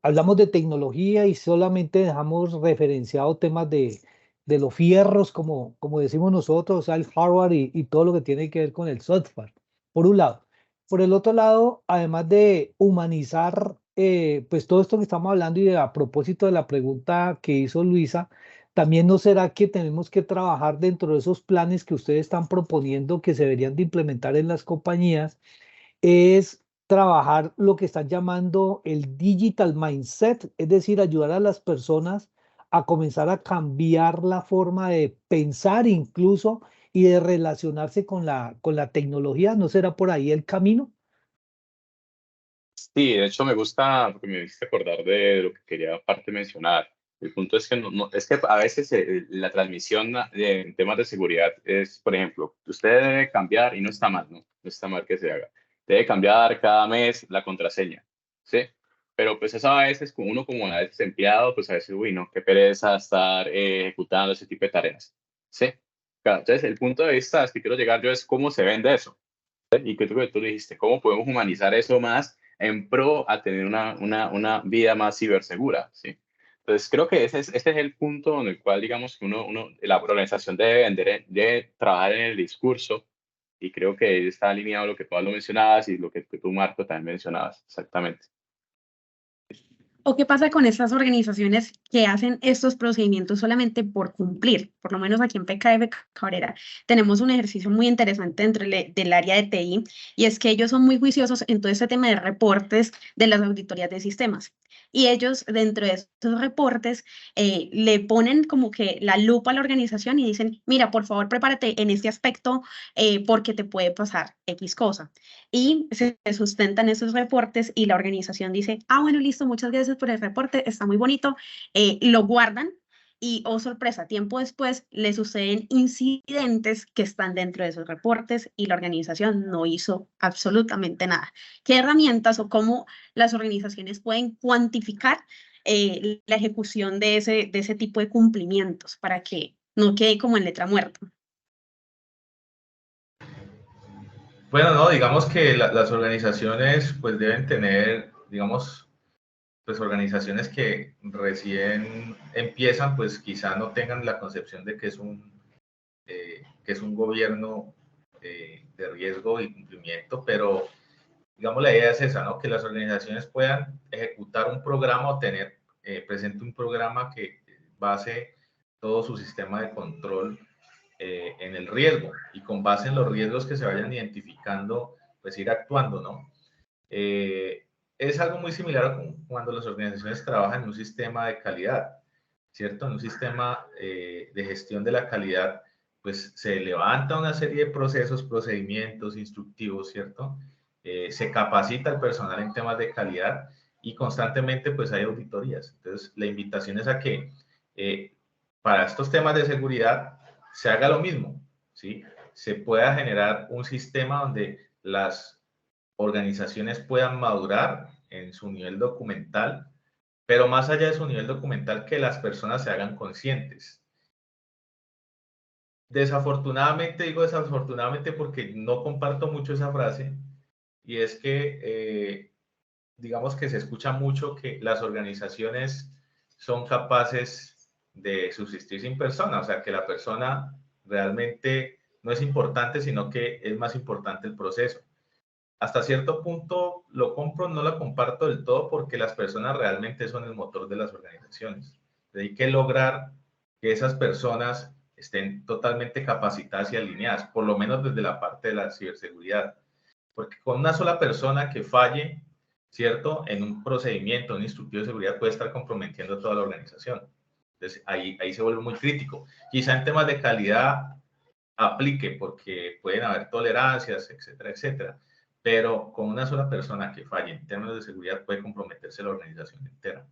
hablamos de tecnología y solamente dejamos referenciado temas de los fierros, como decimos nosotros, o sea, el hardware y todo lo que tiene que ver con el software, por un lado. Por el otro lado, además de humanizar, pues todo esto que estamos hablando, y a propósito de la pregunta que hizo Luisa, también no será que tenemos que trabajar dentro de esos planes que ustedes están proponiendo que se deberían de implementar en las compañías, es trabajar lo que están llamando el digital mindset, es decir, ayudar a las personas a comenzar a cambiar la forma de pensar incluso y de relacionarse con la tecnología. ¿No será por ahí el camino? Sí, de hecho me gusta porque me hiciste acordar de lo que quería aparte mencionar. El punto es que, es que a veces la transmisión en temas de seguridad es, por ejemplo, usted debe cambiar, y no está mal, ¿no? No está mal que se haga. Debe cambiar cada mes la contraseña, ¿sí? Pero pues eso a veces, como uno como a veces empleado, pues a veces, uy, no, qué pereza estar ejecutando ese tipo de tareas, ¿sí? Claro, entonces el punto de vista es que quiero llegar yo es cómo se vende eso. Y que tú dijiste, ¿cómo podemos humanizar eso más en pro a tener una vida más cibersegura? ¿Sí? Entonces, creo que ese es el punto en el cual, digamos, que la organización debe vender, debe trabajar en el discurso, y creo que está alineado lo que Pablo mencionabas y lo que tú, Marco, también mencionabas, exactamente. ¿O qué pasa con estas organizaciones que hacen estos procedimientos solamente por cumplir? Por lo menos aquí en PKF Cabrera tenemos un ejercicio muy interesante dentro del área de TI, y es que ellos son muy juiciosos en todo este tema de reportes de las auditorías de sistemas. Y ellos, dentro de estos reportes, le ponen como que la lupa a la organización y dicen, mira, por favor, prepárate en este aspecto porque te puede pasar X cosa. Y se sustentan esos reportes y la organización dice, ah, bueno, listo, muchas gracias por el reporte, está muy bonito, lo guardan. Y, oh sorpresa, tiempo después le suceden incidentes que están dentro de esos reportes y la organización no hizo absolutamente nada. ¿Qué herramientas o cómo las organizaciones pueden cuantificar la ejecución de ese tipo de cumplimientos para que no quede como en letra muerta? Bueno, no, digamos que las organizaciones pues deben tener, digamos, pues organizaciones que recién empiezan, pues quizá no tengan la concepción de que es un gobierno de riesgo y cumplimiento, pero digamos la idea es esa, ¿no? Que las organizaciones puedan ejecutar un programa o tener presente un programa que base todo su sistema de control en el riesgo y con base en los riesgos que se vayan identificando, pues ir actuando, ¿no? Es algo muy similar a cuando las organizaciones trabajan en un sistema de calidad, ¿cierto? En un sistema de gestión de la calidad, pues se levanta una serie de procesos, procedimientos, instructivos, ¿cierto? Se capacita al personal en temas de calidad y constantemente pues hay auditorías. Entonces, la invitación es a que para estos temas de seguridad se haga lo mismo, ¿sí? Se pueda generar un sistema donde las organizaciones puedan madurar en su nivel documental, pero más allá de su nivel documental, que las personas se hagan conscientes. Desafortunadamente, digo desafortunadamente porque no comparto mucho esa frase, y es que digamos que se escucha mucho que las organizaciones son capaces de subsistir sin persona, o sea, que la persona realmente no es importante, sino que es más importante el proceso. Hasta cierto punto lo compro, no lo comparto del todo porque las personas realmente son el motor de las organizaciones. Hay que lograr que esas personas estén totalmente capacitadas y alineadas, por lo menos desde la parte de la ciberseguridad. Porque con una sola persona que falle, ¿cierto? En un procedimiento, un instructivo de seguridad puede estar comprometiendo a toda la organización. Entonces ahí se vuelve muy crítico. Quizá en temas de calidad aplique porque pueden haber tolerancias, etcétera, etcétera. Pero con una sola persona que falle en términos de seguridad puede comprometerse la organización entera.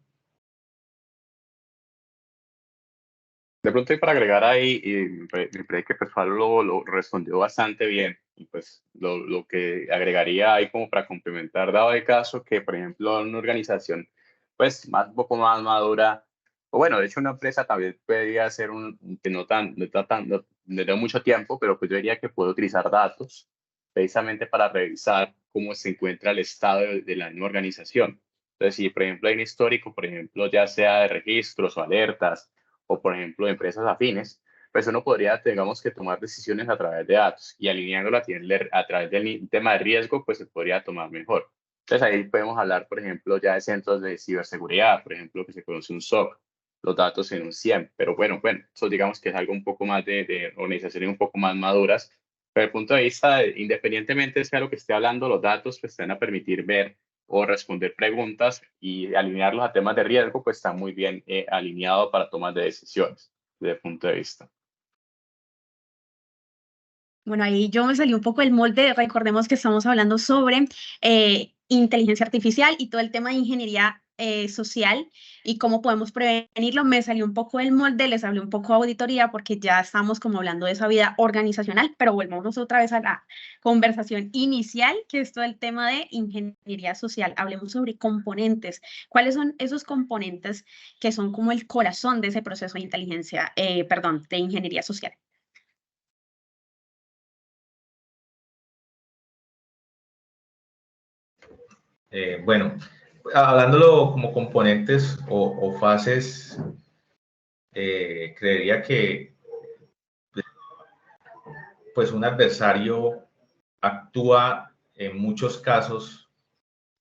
De pronto, y para agregar ahí, y me parece que pues Pablo lo respondió bastante bien, y pues lo que agregaría ahí como para complementar, dado el caso que, por ejemplo, una organización pues un poco más madura, o bueno, de hecho una empresa también podría ser que no da mucho tiempo, pero pues yo diría que puede utilizar datos precisamente para revisar cómo se encuentra el estado de la nueva organización. Entonces, si por ejemplo hay un histórico, por ejemplo, ya sea de registros o alertas, o por ejemplo de empresas afines, pues uno podría, digamos que tomar decisiones a través de datos y alineándola a través del tema de riesgo, pues se podría tomar mejor. Entonces ahí podemos hablar, por ejemplo, ya de centros de ciberseguridad, por ejemplo, que se conoce un SOC, los datos en un CIEM, pero bueno, eso digamos que es algo un poco más de organizaciones un poco más maduras, pero desde el punto de vista, independientemente sea lo que esté hablando, los datos pues te van a permitir ver o responder preguntas y alinearlos a temas de riesgo, pues está muy bien alineado para tomar de decisiones desde el punto de vista. Bueno, ahí yo me salí un poco del molde. Recordemos que estamos hablando sobre inteligencia artificial y todo el tema de ingeniería social y cómo podemos prevenirlo. Me salió un poco del molde, les hablé un poco de auditoría porque ya estamos como hablando de esa vida organizacional, pero volvamos otra vez a la conversación inicial, que es todo el tema de ingeniería social. Hablemos sobre componentes. ¿Cuáles son esos componentes que son como el corazón de ese proceso de inteligencia, de ingeniería social? Bueno, hablándolo como componentes o fases, creería que pues un adversario actúa en muchos casos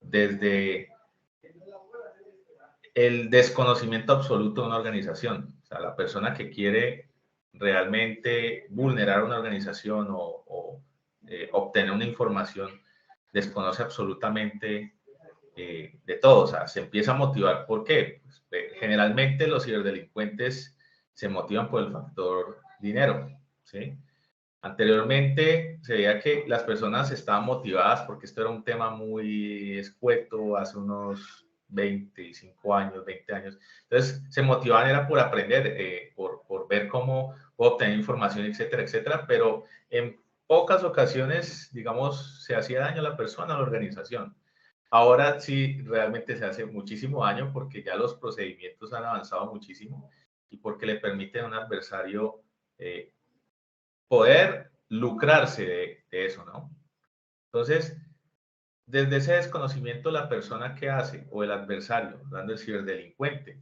desde el desconocimiento absoluto de una organización. O sea, la persona que quiere realmente vulnerar una organización o obtener una información desconoce absolutamente de todo. O sea, se empieza a motivar. ¿Por qué? Pues, generalmente los ciberdelincuentes se motivan por el factor dinero, ¿sí? Anteriormente se veía que las personas estaban motivadas porque esto era un tema muy escueto hace unos 25 años, 20 años. Entonces se motivaban era por aprender, por ver cómo obtener información, etcétera, etcétera. Pero en pocas ocasiones, digamos, se hacía daño a la persona, a la organización. Ahora sí, realmente se hace muchísimo daño porque ya los procedimientos han avanzado muchísimo y porque le permiten a un adversario poder lucrarse de eso, ¿no? Entonces, desde ese desconocimiento la persona que hace o el adversario, dando el ciberdelincuente,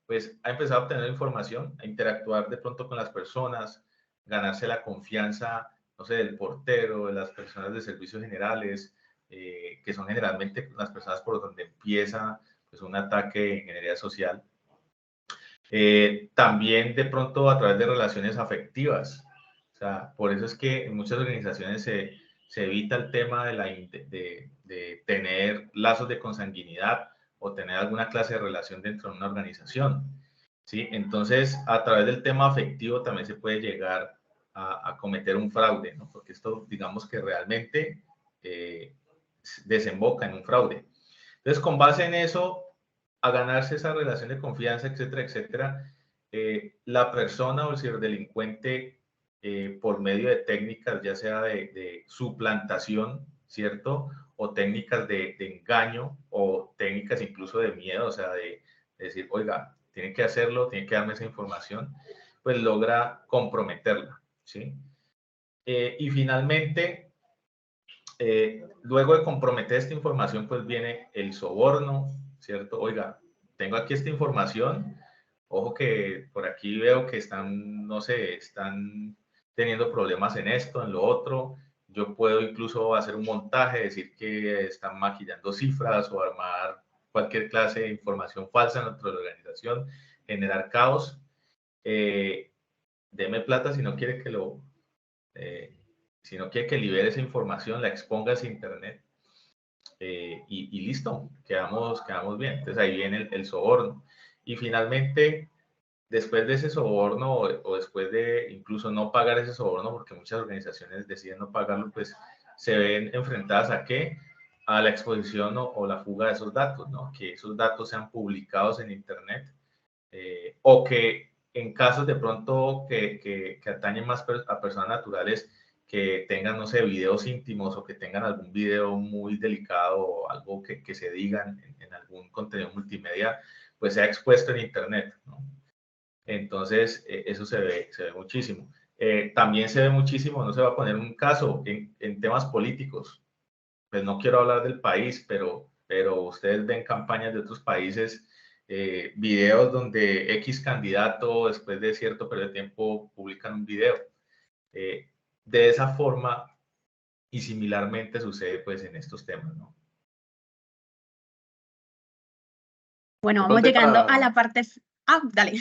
pues ha empezado a obtener información, a interactuar de pronto con las personas, ganarse la confianza, no sé, del portero, de las personas de servicios generales, que son generalmente las personas por donde empieza pues, un ataque de ingeniería social. También de pronto a través de relaciones afectivas. O sea, por eso es que en muchas organizaciones se evita el tema de tener lazos de consanguinidad o tener alguna clase de relación dentro de una organización. ¿Sí? Entonces, a través del tema afectivo también se puede llegar a cometer un fraude, ¿no? Porque esto, digamos que realmente desemboca en un fraude. Entonces, con base en eso, a ganarse esa relación de confianza, etcétera, etcétera, la persona o el ciberdelincuente, por medio de técnicas, ya sea de suplantación, ¿cierto? O técnicas de engaño o técnicas incluso de miedo, o sea, de decir, oiga, tiene que hacerlo, tiene que darme esa información, pues logra comprometerla, ¿sí? Y finalmente, luego de comprometer esta información, pues viene el soborno, ¿cierto? Oiga, tengo aquí esta información, ojo que por aquí veo que están, no sé, están teniendo problemas en esto, en lo otro. Yo puedo incluso hacer un montaje, decir que están maquillando cifras o armar cualquier clase de información falsa dentro de la organización, generar caos. Deme plata si no quiere que lo... si no quiere que libere esa información, la exponga a internet y listo, quedamos bien. Entonces ahí viene el soborno. Y finalmente, después de ese soborno o después de incluso no pagar ese soborno, porque muchas organizaciones deciden no pagarlo, pues se ven enfrentadas a ¿qué? A la exposición o la fuga de esos datos, ¿no? Que esos datos sean publicados en internet o que en casos de pronto que atañen más a personas naturales, que tengan, no sé, videos íntimos o que tengan algún video muy delicado o algo que se digan en algún contenido multimedia, pues sea expuesto en internet, ¿no? Entonces, eso se ve muchísimo. También se ve muchísimo, no se va a poner un caso en temas políticos. Pues no quiero hablar del país, pero ustedes ven campañas de otros países, videos donde X candidato después de cierto periodo de tiempo publican un video. De esa forma y similarmente sucede pues en estos temas, ¿no? Bueno, vamos llegando a la parte... Ah, dale.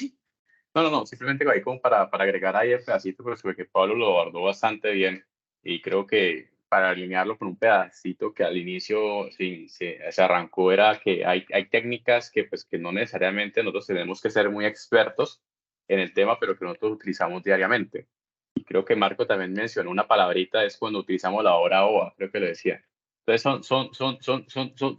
No, simplemente ahí como para agregar ahí el pedacito, pues porque Pablo lo abordó bastante bien y creo que para alinearlo con un pedacito que al inicio sí, se arrancó era que hay técnicas que pues que no necesariamente nosotros tenemos que ser muy expertos en el tema, pero que nosotros utilizamos diariamente. Y creo que Marco también mencionó una palabrita, es cuando utilizamos la hora OA, creo que lo decía. Entonces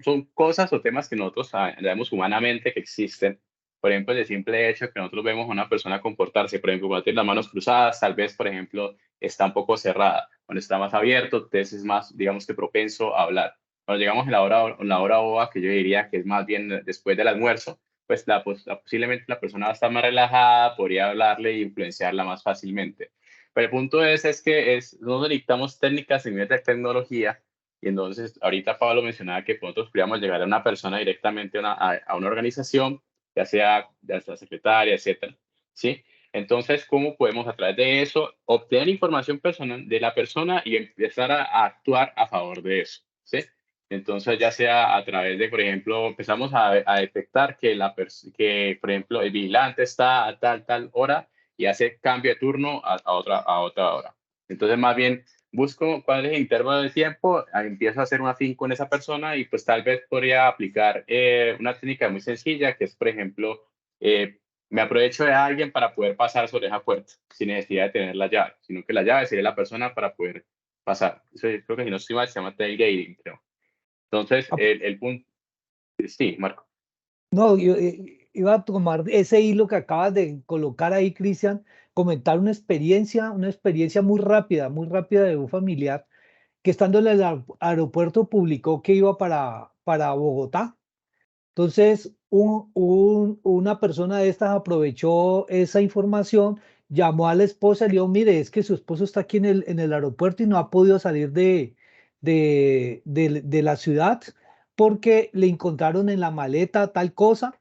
son cosas o temas que nosotros sabemos humanamente que existen. Por ejemplo, el simple hecho que nosotros vemos a una persona comportarse, por ejemplo, cuando tiene las manos cruzadas, tal vez, por ejemplo, está un poco cerrada. Cuando está más abierto, entonces es más, digamos que propenso a hablar. Cuando llegamos a la hora OA, que yo diría que es más bien después del almuerzo, pues posiblemente la persona va a estar más relajada, podría hablarle e influenciarla más fácilmente. Pero el punto es que nosotros dictamos técnicas en de tecnología y entonces ahorita Pablo mencionaba que nosotros podríamos llegar a una persona directamente a una organización, ya sea secretaria, etcétera, ¿sí? Entonces, ¿cómo podemos a través de eso obtener información personal de la persona y empezar a actuar a favor de eso, ¿sí? Entonces, ya sea a través de, por ejemplo, empezamos a detectar que, por ejemplo, el vigilante está a tal hora y hace cambio de turno a otra hora. Entonces, más bien, busco cuál es el intervalo de tiempo, empiezo a hacer una fin con esa persona y pues tal vez podría aplicar una técnica muy sencilla que es, por ejemplo, me aprovecho de alguien para poder pasar sobre esa puerta sin necesidad de tener la llave, sino que la llave sería la persona para poder pasar. Eso creo que si no estoy mal se llama tailgating, creo. Entonces, el punto... Sí, Marco. No, yo iba a tomar ese hilo que acabas de colocar ahí, Cristian, comentar una experiencia muy rápida de un familiar que estando en el aeropuerto publicó que iba para Bogotá. Entonces, una persona de estas aprovechó esa información, llamó a la esposa y le dijo, mire, es que su esposo está aquí en el aeropuerto y no ha podido salir de de la ciudad porque le encontraron en la maleta tal cosa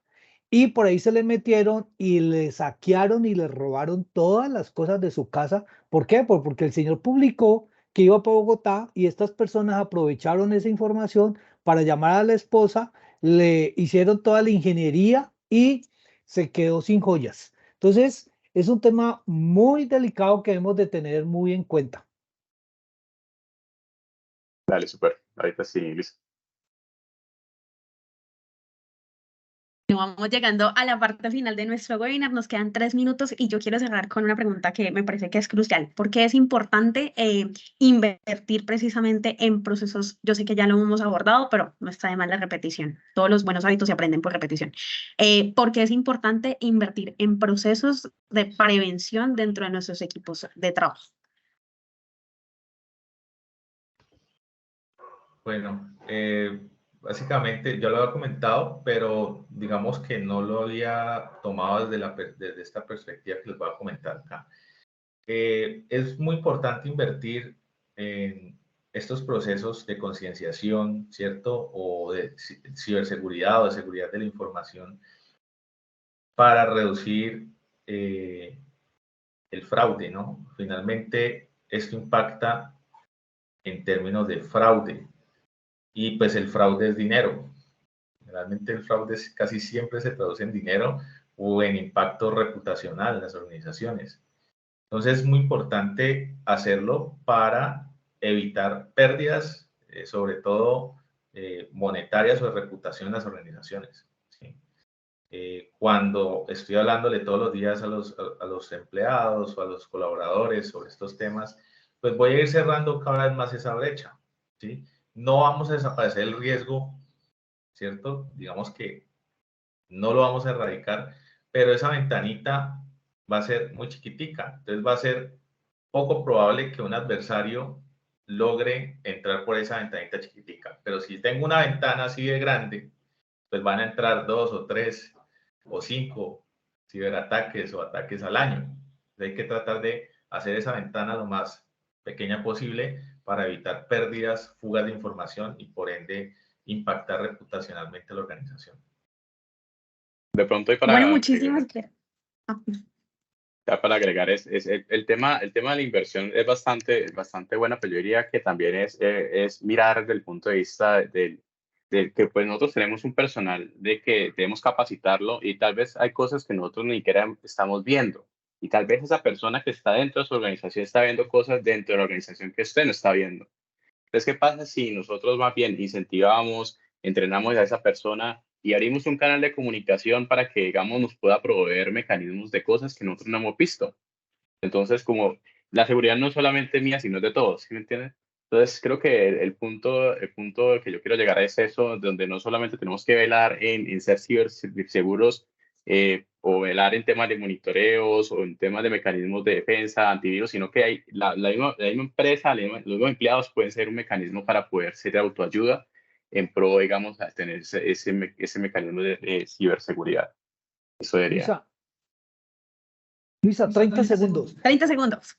y por ahí se le metieron y le saquearon y le robaron todas las cosas de su casa. ¿Por qué? Porque el señor publicó que iba para Bogotá y estas personas aprovecharon esa información para llamar a la esposa, le hicieron toda la ingeniería y se quedó sin joyas. Entonces, es un tema muy delicado que debemos de tener muy en cuenta. Dale, súper. Ahorita sí, listo. Vamos llegando a la parte final de nuestro webinar, nos quedan 3 minutos y yo quiero cerrar con una pregunta que me parece que es crucial. ¿Por qué es importante invertir precisamente en procesos? Yo sé que ya lo hemos abordado, pero no está de más la repetición. Todos los buenos hábitos se aprenden por repetición. ¿Por qué es importante invertir en procesos de prevención dentro de nuestros equipos de trabajo? Bueno, básicamente yo lo había comentado, pero digamos que no lo había tomado desde esta perspectiva que les voy a comentar acá. Es muy importante invertir en estos procesos de concienciación, ¿cierto? O de ciberseguridad o de seguridad de la información para reducir el fraude, ¿no? Finalmente, esto impacta en términos de fraude. Y pues el fraude es dinero. Realmente el fraude casi siempre se traduce en dinero o en impacto reputacional en las organizaciones. Entonces es muy importante hacerlo para evitar pérdidas, sobre todo monetarias o de reputación en las organizaciones. ¿Sí? Cuando estoy hablándole todos los días a los empleados o a los colaboradores sobre estos temas, pues voy a ir cerrando cada vez más esa brecha. ¿Sí? No vamos a desaparecer el riesgo, ¿cierto? Digamos que no lo vamos a erradicar, pero esa ventanita va a ser muy chiquitica. Entonces va a ser poco probable que un adversario logre entrar por esa ventanita chiquitica. Pero si tengo una ventana así de grande, pues van a entrar 2 o 3 o 5 ciberataques o ataques al año. Entonces hay que tratar de hacer esa ventana lo más pequeña posible para evitar pérdidas, fugas de información y por ende impactar reputacionalmente a la organización. De pronto, y para, Bueno, muchísimas gracias. para agregar, el tema de la inversión es bastante buena, pero yo diría que también es mirar desde el punto de vista de que pues nosotros tenemos un personal de que debemos capacitarlo y tal vez hay cosas que nosotros ni siquiera estamos viendo. Y tal vez esa persona que está dentro de su organización está viendo cosas dentro de la organización que usted no está viendo. Entonces, ¿qué pasa si nosotros más bien incentivamos, entrenamos a esa persona y abrimos un canal de comunicación para que, digamos, nos pueda proveer mecanismos de cosas que nosotros no hemos visto? Entonces, como la seguridad no es solamente mía, sino de todos, ¿sí me entiendes? Entonces, creo que el punto que yo quiero llegar a es eso, donde no solamente tenemos que velar en ser ciberseguros o velar en temas de monitoreos o en temas de mecanismos de defensa, antivirus, sino que hay la misma empresa, los mismos empleados pueden ser un mecanismo para poder ser de autoayuda en pro, digamos, a tener ese mecanismo de ciberseguridad. Eso diría. Luisa, 30 segundos. 30 segundos.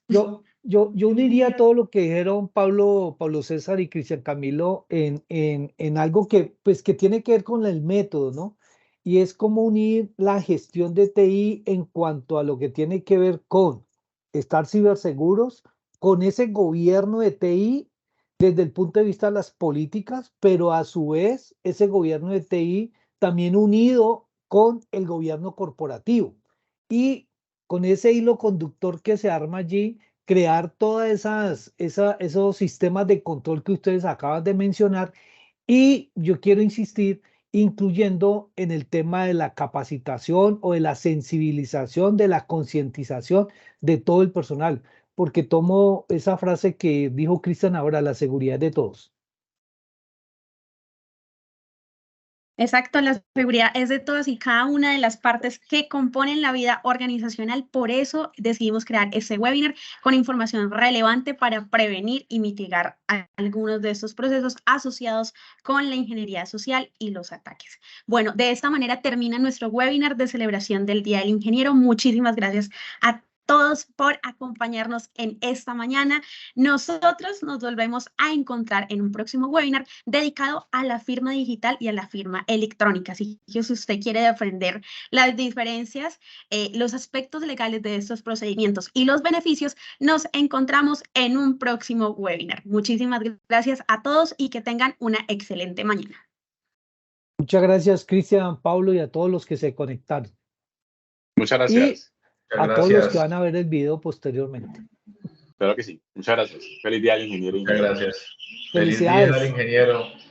Yo uniría todo lo que dijeron Pablo César y Cristian Camilo en algo que, pues, que tiene que ver con el método, ¿no? Y es cómo unir la gestión de TI en cuanto a lo que tiene que ver con estar ciberseguros, con ese gobierno de TI desde el punto de vista de las políticas, pero a su vez ese gobierno de TI también unido con el gobierno corporativo. Y con ese hilo conductor que se arma allí, crear todas esos sistemas de control que ustedes acaban de mencionar. Y yo quiero insistir, incluyendo en el tema de la capacitación o de la sensibilización, de la concientización de todo el personal, porque tomo esa frase que dijo Cristian ahora, la seguridad de todos. Exacto, la seguridad es de todas y cada una de las partes que componen la vida organizacional. Por eso decidimos crear este webinar con información relevante para prevenir y mitigar algunos de estos procesos asociados con la ingeniería social y los ataques. Bueno, de esta manera termina nuestro webinar de celebración del Día del Ingeniero. Muchísimas gracias a todos por acompañarnos en esta mañana. Nosotros nos volvemos a encontrar en un próximo webinar dedicado a la firma digital y a la firma electrónica. Así que si usted quiere aprender las diferencias, los aspectos legales de estos procedimientos y los beneficios, nos encontramos en un próximo webinar. Muchísimas gracias a todos y que tengan una excelente mañana. Muchas gracias, Cristian, Pablo, y a todos los que se conectaron. Muchas gracias. A todos los que van a ver el video posteriormente. Claro que sí. Muchas gracias. Feliz día al ingeniero. Muchas gracias. Felicidades. Feliz día al ingeniero.